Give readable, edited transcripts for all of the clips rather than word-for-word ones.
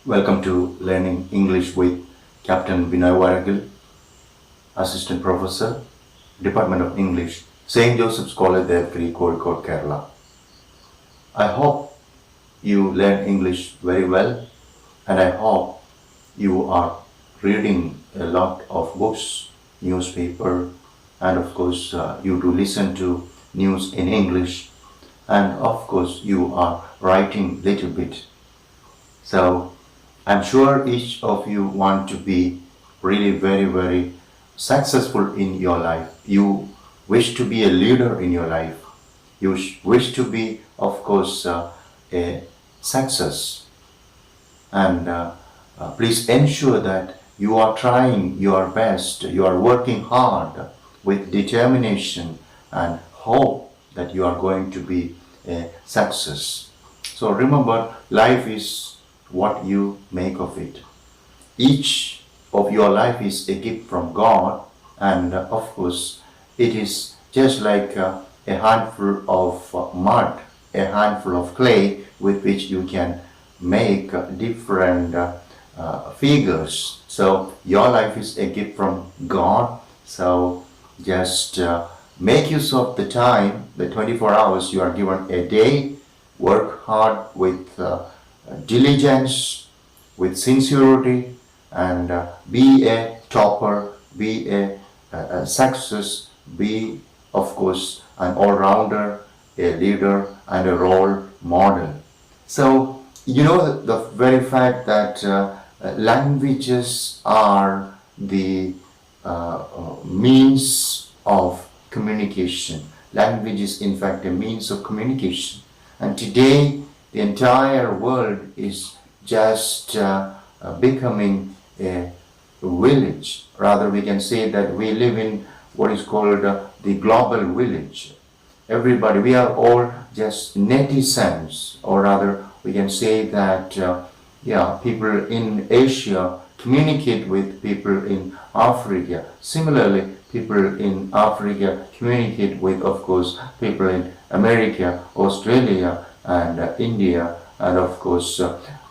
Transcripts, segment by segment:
Welcome to Learning English with Captain Binoy Varakil, Assistant Professor, Department of English, St. Joseph's College, Varakil, Calicut, Kerala. I hope you learn English very well, and I hope you are reading a lot of books, newspaper, and of course you do listen to news in English, and of course you are writing little bit. So I'm sure each of you want to be really very successful in your life. You wish to be a leader in your life. You wish to be, of course, a success. And please ensure that you are trying your best, you are working hard with determination and hope that you are going to be a success. So remember, life is what you make of it. Each of your life is a gift from God, and of course it is just like a handful of mud, a handful of clay with which you can make different figures. So your life is a gift from God. So just make use of the time, the 24 hours you are given a day. Work hard with diligence, with sincerity, and be a topper, be a success, be of course an all-rounder, a leader, and a role model. So you know the very fact that languages are the means of communication. Language is in fact a means of communication, and today the entire world is just becoming a village. Rather, we can say that we live in what is called the global village. Everybody, we are all just netizens, or rather, we can say that people in Asia communicate with people in Africa. Similarly, people in Africa communicate with, of course, people in America, Australia, and India, and of course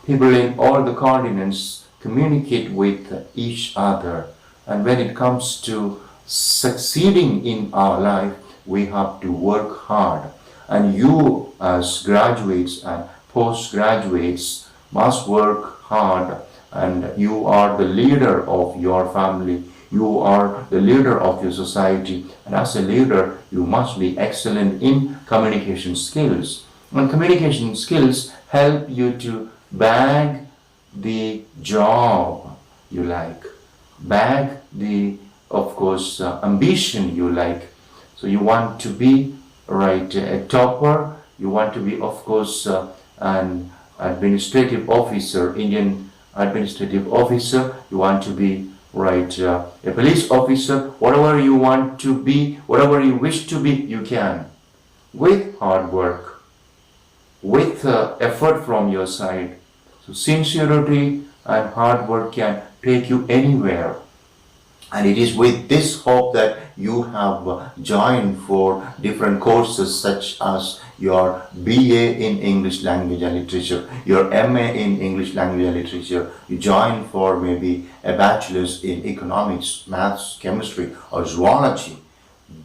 people in all the continents communicate with each other. And when it comes to succeeding in our life, we have to work hard, and you as graduates and postgraduates must work hard, and you are the leader of your family, you are the leader of your society, and as a leader you must be excellent in communication skills. And communication skills help you to bag the job you like, bag the, of course, ambition you like. So you want to be a topper, you want to be, of course, an administrative officer, Indian administrative officer, you want to be a police officer, whatever you want to be, whatever you wish to be, you can, with hard work, with effort from your side. So sincerity and hard work can take you anywhere. And it is with this hope that you have joined for different courses such as your BA in English Language and Literature, your MA in English Language and Literature, you join for maybe a bachelor's in economics, maths, chemistry, or zoology.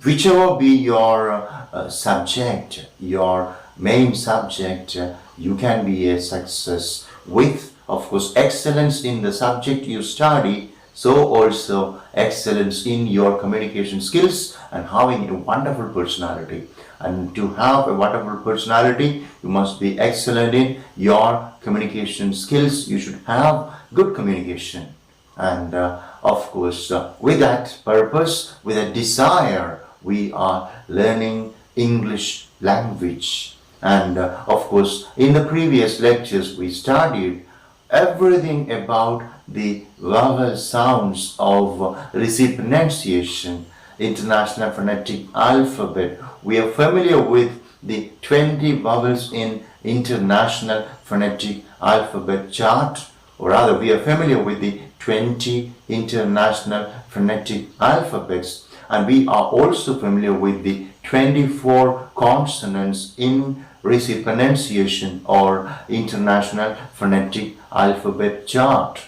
Whichever be your subject, your main subject, you can be a success with, of course, excellence in the subject you study, so also excellence in your communication skills and having a wonderful personality. And to have a wonderful personality, you must be excellent in your communication skills. You should have good communication. And of course, with that purpose, with a desire, we are learning English language. And of course, in the previous lectures, we studied everything about the vowel sounds of receipt pronunciation, International Phonetic Alphabet. We are familiar with the 20 vowels in International Phonetic Alphabet chart, or rather, we are familiar with the 20 international phonetic alphabets. and we are also familiar with the 24 consonants in receipt pronunciation or International Phonetic Alphabet Chart.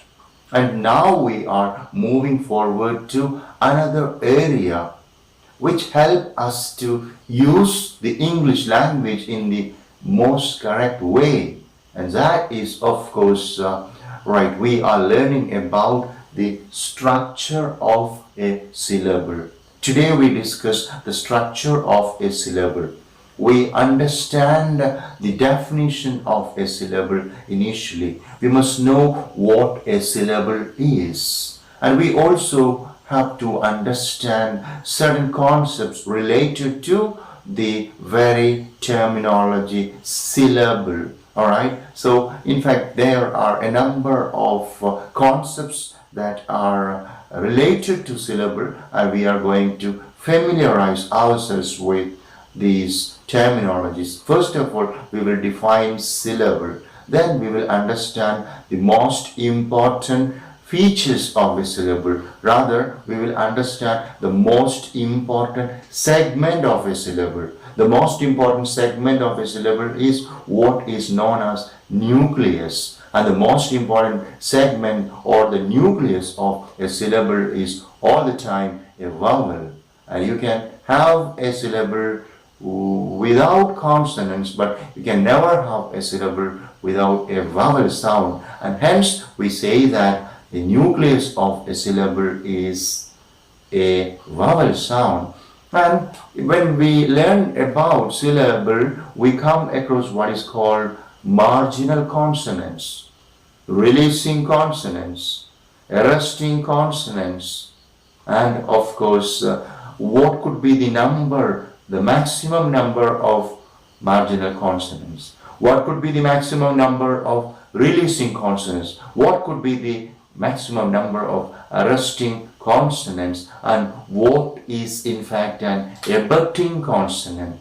And now we are moving forward to another area which help us to use the English language in the most correct way. And that is, of course, right, we are learning about the structure of a syllable. Today we discuss the structure of a syllable. We understand the definition of a syllable initially. We must know what a syllable is. And we also have to understand certain concepts related to the very terminology syllable. Alright, so in fact there are a number of concepts that are related to syllable, and we are going to familiarize ourselves with these terminologies. First of all, we will define syllable. Then we will understand the most important features of a syllable. Rather, we will understand the most important segment of a syllable. The most important segment of a syllable is what is known as nucleus. And the most important segment or the nucleus of a syllable is all the time a vowel. And you can have a syllable without consonants, but you can never have a syllable without a vowel sound. And hence we say that the nucleus of a syllable is a vowel sound. And when we learn about syllable, we come across what is called marginal consonants, releasing consonants, arresting consonants, and of course, what could be the number, the maximum number of marginal consonants? What could be the maximum number of releasing consonants? What could be the maximum number of arresting consonants, and what is in fact an abutting consonant?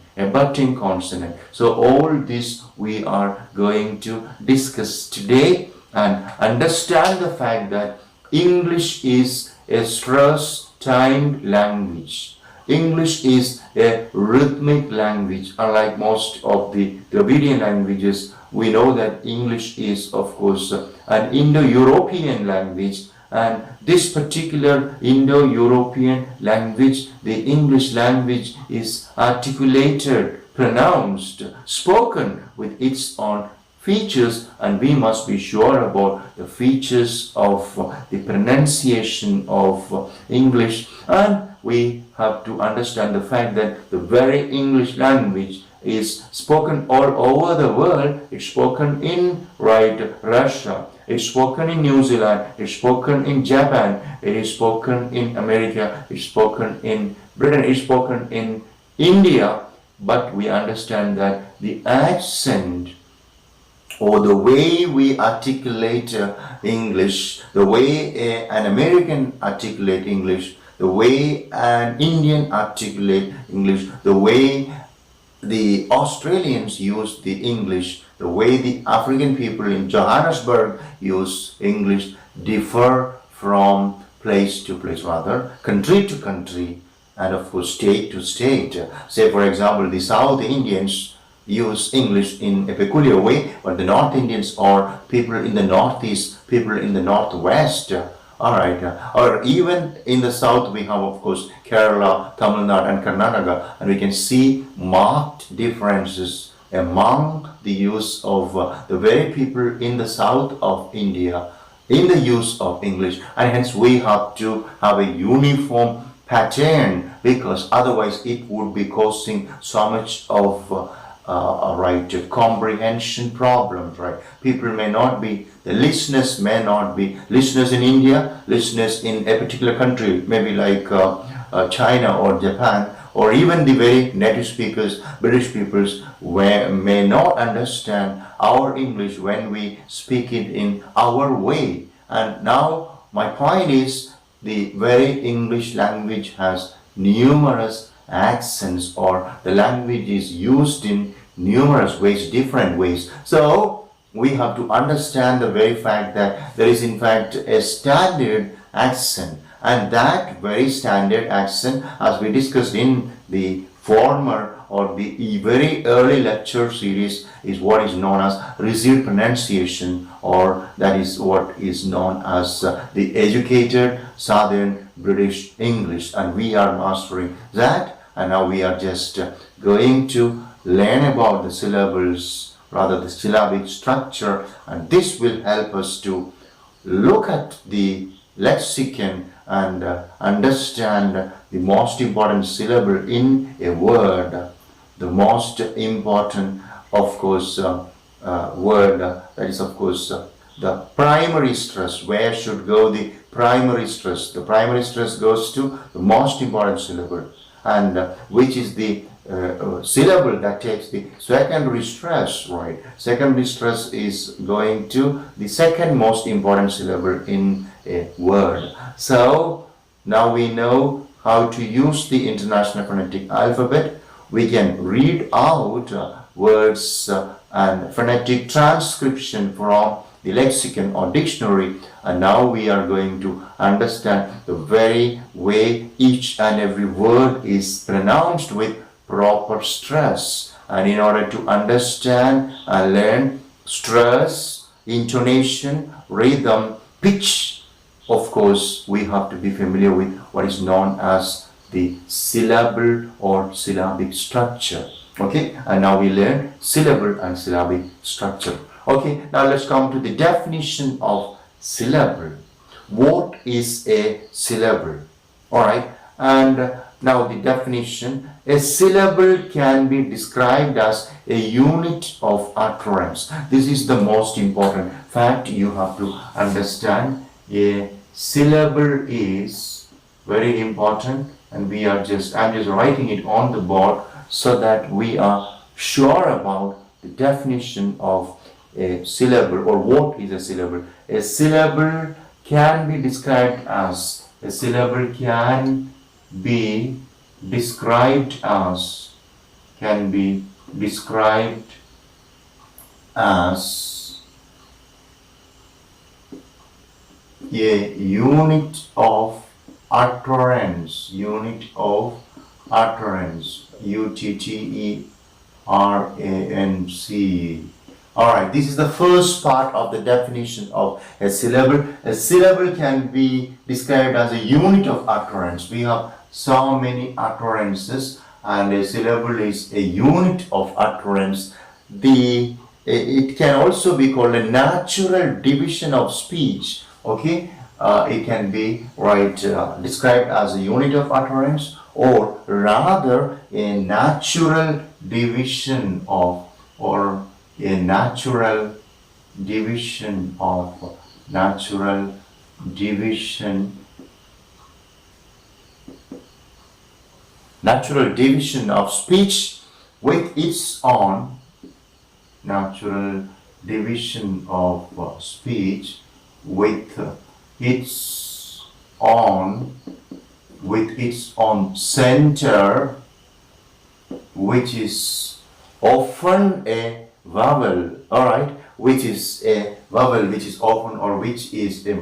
So all this we are going to discuss today and understand the fact that English is a stress-timed language. English is a rhythmic language. Unlike most of the Dravidian languages, we know that English is, of course, an Indo-European language, and this particular Indo-European language, the English language, is articulated, pronounced, spoken with its own features, and we must be sure about the features of the pronunciation of English. And we have to understand the fact that the very English language is spoken all over the world. It's spoken in Russia, it's spoken in New Zealand, it's spoken in Japan, it is spoken in America, it's spoken in Britain, it's spoken in India. But we understand that the accent or the way we articulate English, the way an American articulate English, the way an Indian articulate English, the way the Australians use the English, the way the African people in Johannesburg use English differ from place to place, rather country to country, and of course state to state. Say for example, the South Indians use English in a peculiar way, but the North Indians or people in the Northeast, people in the Northwest, or even in the South we have, of course, Kerala, Tamil Nadu and Karnataka, and we can see marked differences among the use of the very people in the south of India in the use of English, and hence we have to have a uniform pattern, because otherwise it would be causing so much of comprehension problems, right? People may not be, the listeners may not be listeners in India, listeners in a particular country, maybe like China or Japan, or even the very native speakers, British peoples, may not understand our English when we speak it in our way. And now my point is, the very English language has numerous accents, or the language is used in numerous ways, different ways. So we have to understand the very fact that there is in fact a standard accent, And that very standard accent, as we discussed in the former or the very early lecture series, is what is known as received pronunciation, or that is what is known as the educated Southern British English, and we are mastering that. And now we are just going to learn about the syllables, rather the syllabic structure, and this will help us to look at the lexicon and understand the most important syllable in a word, the most important, of course, word, that is, of course, the primary stress. Where should go the primary stress? The primary stress goes to the most important syllable, and which is the syllable that takes the secondary stress, right? Secondary stress is going to the second most important syllable in a word. So now we know how to use the International Phonetic Alphabet. We can read out words and phonetic transcription from the lexicon or dictionary, and now we are going to understand the very way each and every word is pronounced with proper stress. And in order to understand and learn stress, intonation, rhythm, pitch, of course, we have to be familiar with what is known as the syllable or syllabic structure. Okay, and now we learn syllable and syllabic structure. Okay, now let's come to the definition of syllable. What is a syllable? All right, and now the definition: a syllable can be described as a unit of utterance. This is the most important fact you have to understand. A syllable is very important, and I'm just writing it on the board so that we are sure about the definition of a syllable, or what is a syllable. A syllable can be described as, a syllable can be described as, a unit of utterance, utterance. Alright, this is the first part of the definition of a syllable. A syllable can be described as a unit of utterance. We have so many utterances, and a syllable is a unit of utterance. It can also be called a natural division of speech. Okay, it can be described as a unit of utterance, or rather a natural division of, natural division of speech with its own natural division of speech with its own center, which is often a vowel. All right, which is a vowel, which is often, or which is a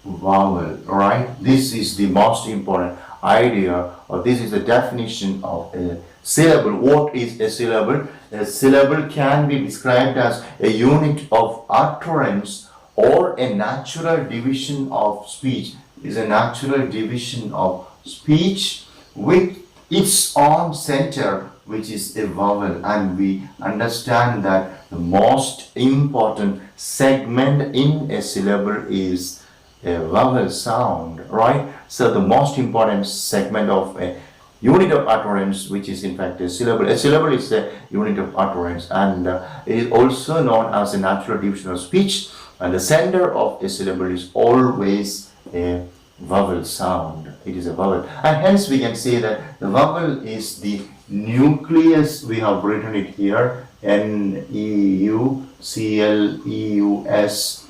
vowel, all right. This is the most important idea, or this is the definition of a syllable. What is a syllable? A syllable can be described as a unit of utterance, or a natural division of speech. Is a natural division of speech with its own center, which is a vowel. And we understand that the most important segment in a syllable is a vowel sound, right? So the most important segment of a unit of utterance, which is in fact a syllable. A syllable is a unit of utterance, and it is also known as a natural division of speech, and the center of a syllable is always a vowel sound. It is a vowel, and hence we can say that the vowel is the nucleus. We have written it here, N-E-U-C-L-E-U-S.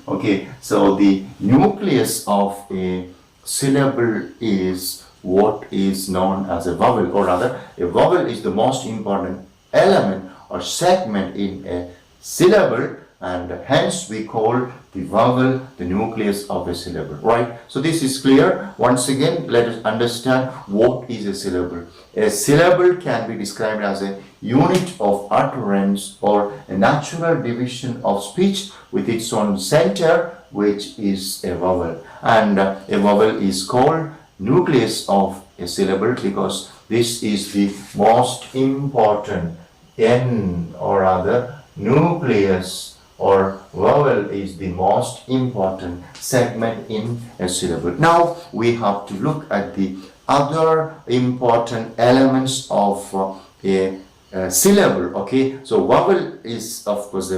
Okay, so the nucleus of a syllable is what is known as a vowel, or rather, a vowel is the most important element or segment in a syllable, and hence we call the vowel the nucleus of a syllable, right? So this is clear. Once again, let us understand what is a syllable. A syllable can be described as a unit of utterance or a natural division of speech with its own center, which is a vowel. And a vowel is called nucleus of a syllable because this is the most important or rather nucleus or vowel is the most important segment in a syllable. Now we have to look at the other important elements of a syllable. Okay, so vowel is of course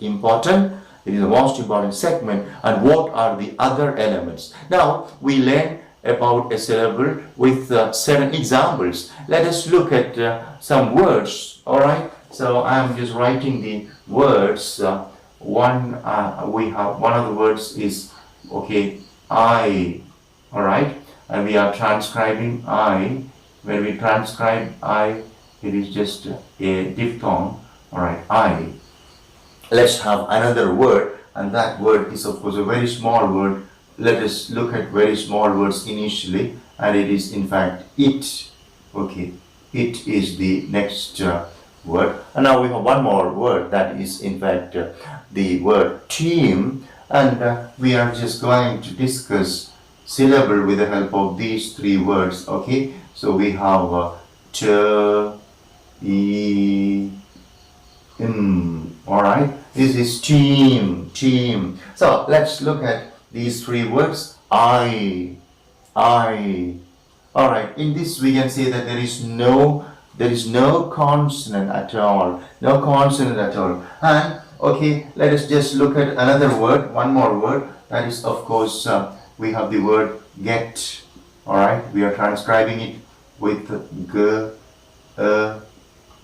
important. It is the most important segment. And what are the other elements? Now we learn about a syllable with certain examples. Let us look at some words. All right, so I am just writing the words. We have one of the words is I. All right, and we are transcribing I. When we transcribe I, it is just a diphthong. All right, I. Let's have another word, and that word is of course a very small word. Let us look at very small words initially, and it is in fact it. Okay, it is the next word. And now we have one more word that is in fact the word team, and we are just going to discuss syllable with the help of these three words. Okay, so we have t, e, m. All right, this is team. So let's look at these three words. I. All right, in this we can say that there is no consonant at all. No consonant at all. And okay, let us just look at another word, one more word. That is of course we have the word get. All right, we are transcribing it with g,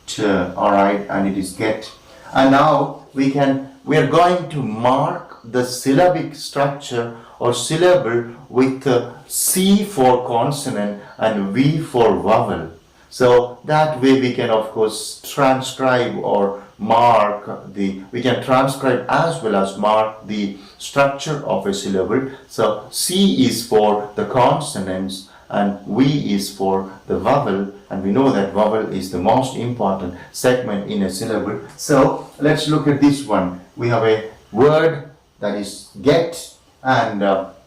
t. All right, and it is get. And now we are going to mark the syllabic structure or syllable with C for consonant and V for vowel. So that way we can of course transcribe or mark we can transcribe as well as mark the structure of a syllable. So C is for the consonants and V is for the vowel, and we know that vowel is the most important segment in a syllable. So let's look at this one. We have a word that is get, and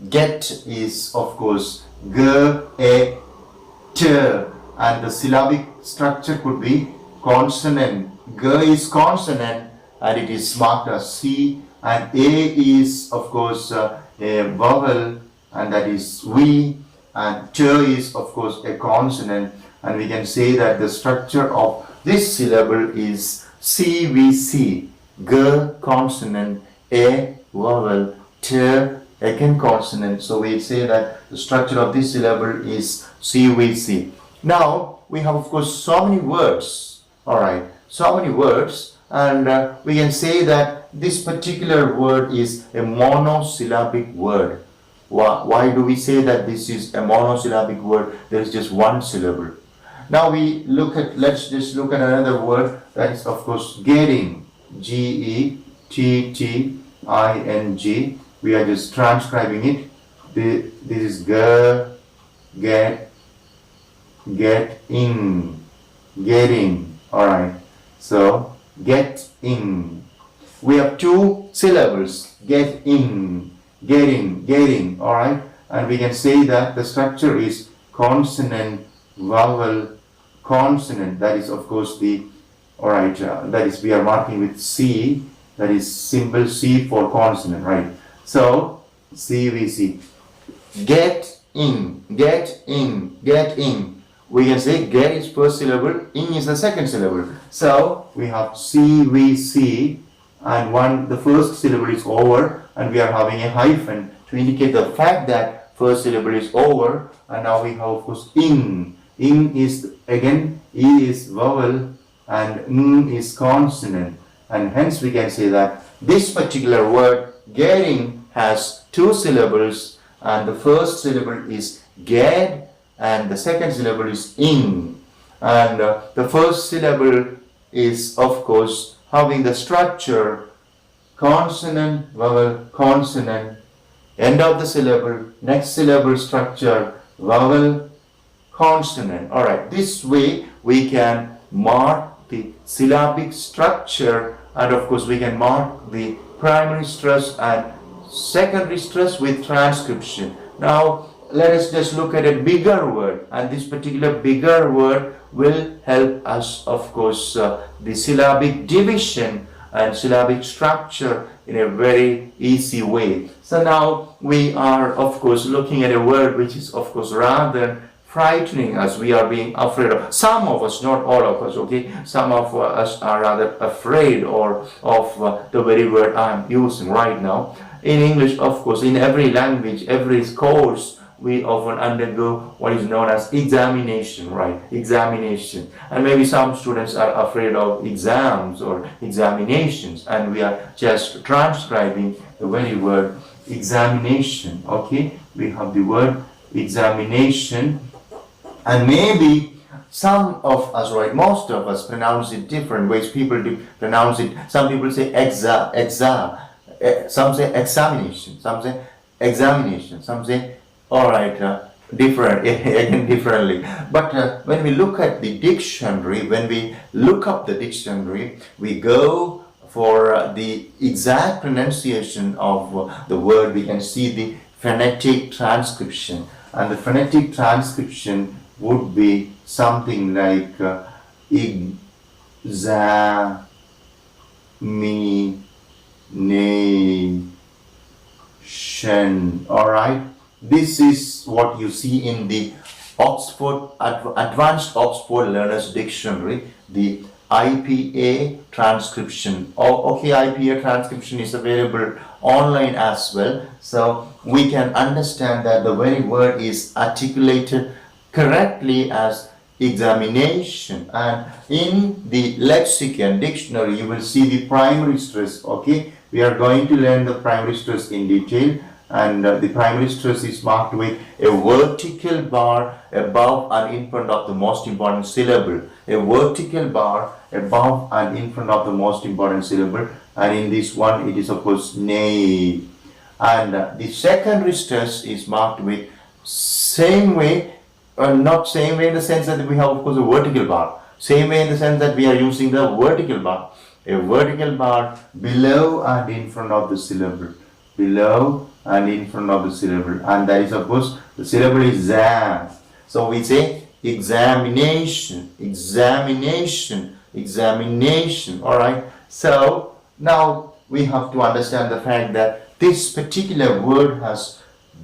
get is of course g, a, t, and the syllabic structure could be consonant. G is consonant and it is marked as C, and A is of course a vowel and that is V, and T is of course a consonant, and we can say that the structure of this syllable is CVC. G consonant, A vowel, T again consonant. So we say that the structure of this syllable is CVC. Now we have of course so many words. Alright, so many words, and we can say that this particular word is a monosyllabic word. Why do we say that this is a monosyllabic word? There is just one syllable. Now let's just look at another word that is of course getting. G-E-T-T-I-N-G. We are just transcribing it. This is get in, getting. Alright, so get in. We have two syllables, get in, getting. Alright, and we can say that the structure is consonant, vowel, consonant. That is of course the, alright, that is we are marking with C, that is symbol C for consonant, right? So CVC. Get in. We can say get is first syllable, in is the second syllable. So we have CVC, and the first syllable is over, and we are having a hyphen to indicate the fact that first syllable is over. And now we have of course in. In is again, E is vowel and N is consonant, and hence we can say that this particular word getting has two syllables, and the first syllable is get and the second syllable is in, and the first syllable is of course having the structure consonant, vowel, consonant, end of the syllable, next syllable structure, vowel, consonant. Alright, this way we can mark the syllabic structure, and of course we can mark the primary stress and secondary stress with transcription. Now let us just look at a bigger word, and this particular bigger word will help us, of course, the syllabic division and syllabic structure in a very easy way. So now we are, of course, looking at a word which is, of course, rather frightening us. We are being afraid of. Some of us, not all of us, okay? Some of us are rather afraid of the very word I am using right now. In English, of course, in every language, every course, we often undergo what is known as examination, right? Examination. And maybe some students are afraid of exams or examinations, and we are just transcribing the very word examination, okay? We have the word examination, and maybe some of us, right, most of us pronounce it different ways. People do pronounce it. Some people say some say examination, some say examination, some say different, again differently. But when we look at the dictionary, when we look up the dictionary, we go for the exact pronunciation of the word. We can see the phonetic transcription, and the phonetic transcription would be something like examination. Alright, this is what you see in the Oxford Advanced Oxford Learners Dictionary, the IPA transcription. IPA transcription is available online as well, so we can understand that the very word is articulated correctly as examination. And in the lexicon dictionary, you will see the primary stress. Okay, we are going to learn the primary stress in detail, and the primary stress is marked with a vertical bar above and in front of the most important syllable. A vertical bar above and in front of the most important syllable, and in this one it is of course nay. And the secondary stress is marked with same way, not same way in the sense that we have of course a vertical bar, same way in the sense that we are using the vertical bar, a vertical bar below and in front of the syllable, below and in front of the syllable, and that is of course the syllable is za. So we say examination, examination, examination. Alright, so now we have to understand the fact that this particular word has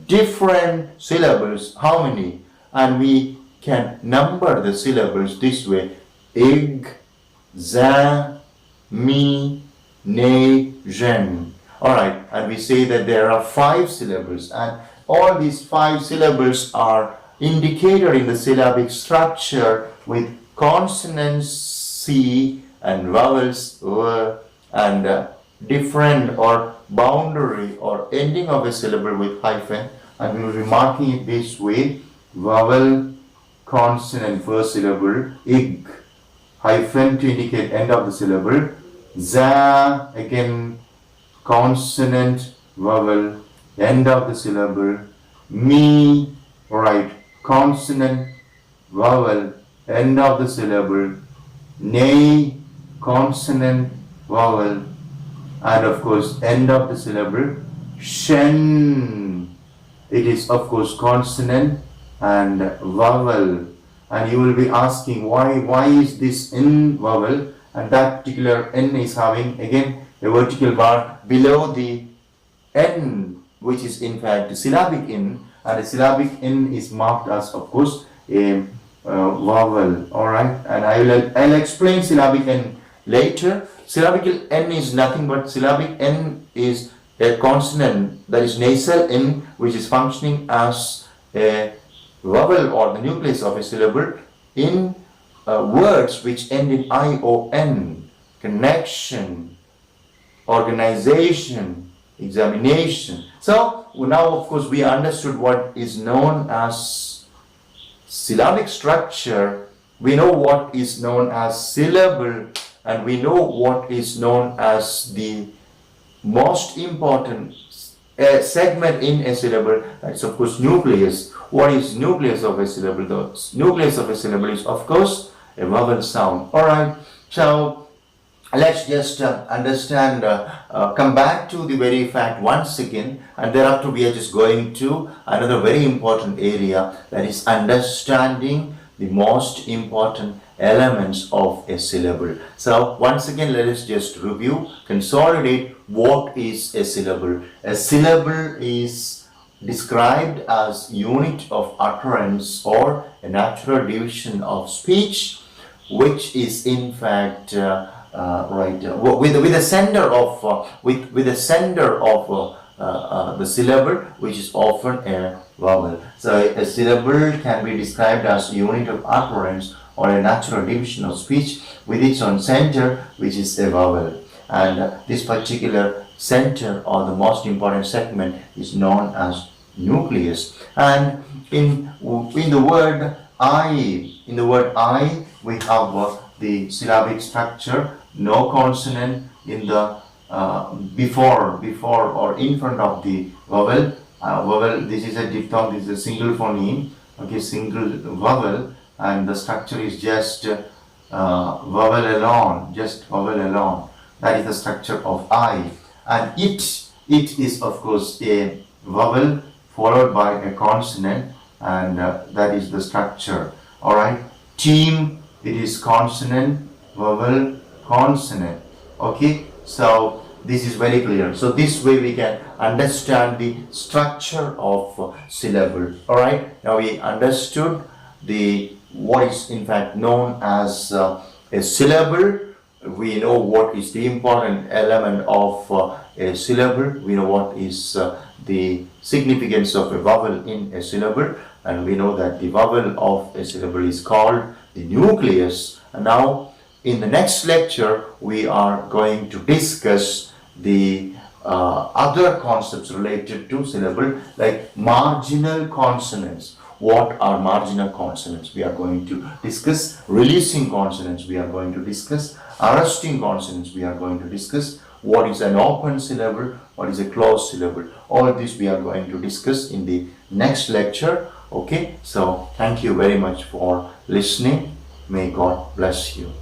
different syllables. How many? And we can number the syllables this way: examination. Alright, and we say that there are 5 syllables, and all these 5 syllables are indicated in the syllabic structure with consonants C and vowels and different or boundary or ending of a syllable with hyphen, and we will be marking it this way: vowel, consonant, first syllable, ig, hyphen to indicate end of the syllable, za, again consonant, vowel, end of the syllable, me, right, consonant, vowel, end of the syllable, nay, consonant, vowel, and of course end of the syllable, shen, it is of course consonant and vowel. And you will be asking why is this n vowel, and that particular n is having again a vertical bar below the n, which is in fact the syllabic n, and the syllabic n is marked as of course a vowel. Alright, and I'll explain syllabic n later. Syllabic n is nothing but syllabic n is a consonant, that is nasal n, which is functioning as a vowel or the nucleus of a syllable in words which end in ion: connection, organization, examination. So now of course we understood what is known as syllabic structure, we know what is known as syllable, and we know what is known as the most important segment in a syllable, that's of course nucleus. What is nucleus of a syllable? The nucleus of a syllable is of course a vowel sound. Alright, so let's just understand, come back to the very fact once again, and thereafter we are just going to another very important area, that is understanding the most important elements of a syllable. So once again, let us just review, consolidate what is a syllable. A syllable is described as unit of utterance or a natural division of speech, which is in fact with the center of the syllable, which is often a vowel. So a syllable can be described as unit of utterance or a natural division of speech with its own center, which is a vowel. And this particular center, or the most important segment, is known as nucleus. And in the word I, we have the syllabic structure. No consonant in the before or in front of the vowel. This is a diphthong, this is a single phoneme, okay, single vowel, and the structure is just vowel alone, That is the structure of I, and it is of course a vowel followed by a consonant, and that is the structure. All right, team, it is consonant, vowel, consonant. Okay, so this is very clear. So this way we can understand the structure of syllable. All right, now we understood what is in fact known as a syllable. We know what is the important element of a syllable. We know what is the significance of a vowel in a syllable, and we know that the vowel of a syllable is called the nucleus. And now in the next lecture we are going to discuss the other concepts related to syllable, like marginal consonants. What are marginal consonants? We are going to discuss releasing consonants. We are going to discuss arresting consonants. We are going to discuss what is an open syllable, what is a closed syllable. All of this we are going to discuss in the next lecture. Okay, so thank you very much for listening. May God bless you.